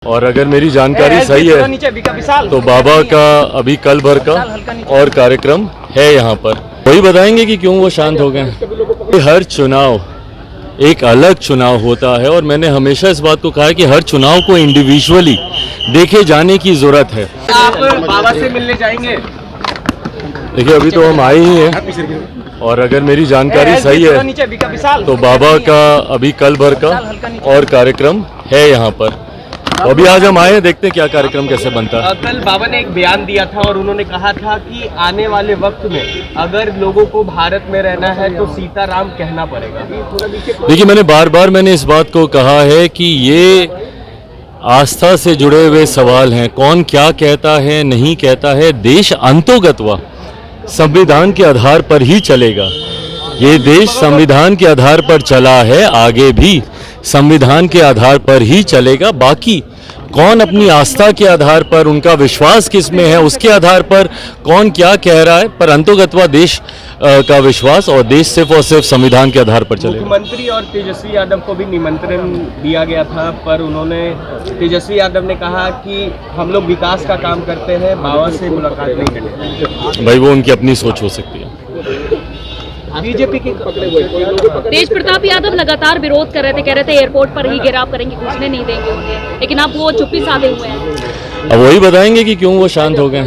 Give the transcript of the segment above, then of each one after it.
और अगर मेरी जानकारी सही है तो बाबा का अभी कल भर का और कार्यक्रम है यहाँ पर। वही बताएंगे कि क्यों वो शांत हो गए। हर चुनाव एक अलग चुनाव होता है और मैंने हमेशा इस बात को कहा है कि हर चुनाव को इंडिविजुअली देखे जाने की जरूरत है। आप बाबा से मिलने जाएंगे? देखिए अभी तो हम आए ही हैं और अगर मेरी जानकारी सही है तो बाबा का अभी कल भर का और कार्यक्रम है यहाँ पर। अभी आज हम आए हैं, देखते हैं क्या कार्यक्रम कैसे बनता है। कल बाबा ने एक बयान दिया था और उन्होंने कहा था कि आने वाले वक्त में अगर लोगों को भारत में रहना है तो सीताराम कहना पड़ेगा। देखिए मैंने इस बात को कहा है कि ये आस्था से जुड़े हुए सवाल हैं। कौन क्या कहता है नहीं कहता है, देश अंतोगत्वा संविधान के आधार पर ही चलेगा। ये देश संविधान के आधार पर चला है, आगे भी संविधान के आधार पर ही चलेगा। बाकी कौन अपनी आस्था के आधार पर, उनका विश्वास किस में है, उसके आधार पर कौन क्या कह रहा है, पर अंतोगत्वा देश का विश्वास और देश सिर्फ और सिर्फ संविधान के आधार पर चलेगा। मुख्यमंत्री और तेजस्वी यादव को भी निमंत्रण दिया गया था, पर तेजस्वी यादव ने कहा कि हम लोग विकास का काम करते हैं, बाबा से मुलाकात नहीं करेंगे। भाई वो उनकी अपनी सोच हो सकती है। बीजेपी के तेज प्रताप यादव लगातार विरोध कर रहे थे, कह रहे थे एयरपोर्ट पर ही घेराव करेंगे, घुसने नहीं देंगे उन्हें, लेकिन अब वो चुप्पी साधे हुए हैं। अब वही बताएंगे कि क्यों वो शांत हो गए।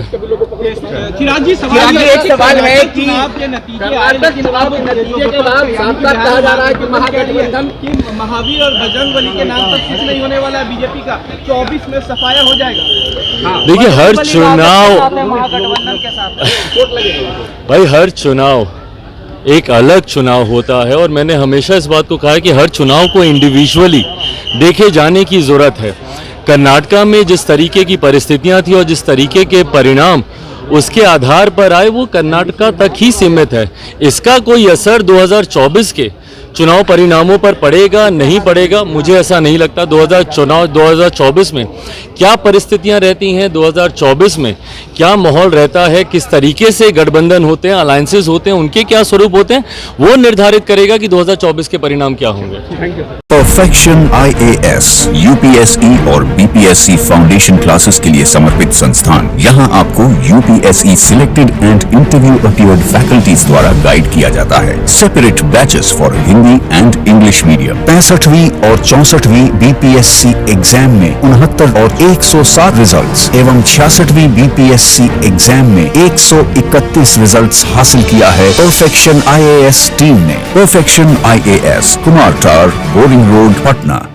चिराग जी एक सवाल है कि कर्नाटक चुनाव के नतीजे के बाद साफ साफ कहा जा रहा है कि महागठबंधन की महावीर और बजरंगबली के नाम पर कुछ नहीं होने वाला है। बीजेपी का 24 में सफाया हो जाएगा। देखिए हर चुनाव महागठबंधन के साथ भाई हर चुनाव एक अलग चुनाव होता है और मैंने हमेशा इस बात को कहा है कि हर चुनाव को इंडिविजुअली देखे जाने की ज़रूरत है। कर्नाटका में जिस तरीके की परिस्थितियां थी और जिस तरीके के परिणाम उसके आधार पर आए वो कर्नाटका तक ही सीमित है। इसका कोई असर 2024 के चुनाव परिणामों पर पड़ेगा नहीं पड़ेगा, मुझे ऐसा नहीं लगता। 2024 में क्या परिस्थितियां रहती हैं, 2024 में क्या माहौल रहता है, किस तरीके से गठबंधन होते हैं, अलायंसेस होते हैं, उनके क्या स्वरूप होते हैं, वो निर्धारित करेगा कि 2024 के परिणाम क्या होंगे। परफेक्शन IAS, UPSE और BPSC फाउंडेशन क्लासेस के लिए समर्पित संस्थान। यहाँ आपको UPSE selected and interview appeared faculties द्वारा गाइड किया जाता है। Separate batches for Hindi and English medium. 65वीं और 64वीं BPSC एग्जाम में 69 और 107 रिजल्ट्स एवं 66वीं BPSC एग्जाम में 131 रिजल्ट्स हासिल किया है परफेक्शन IAS टीम ने। परफेक्शन IAS, कुमार टार, बोरिंग रोड, पटना।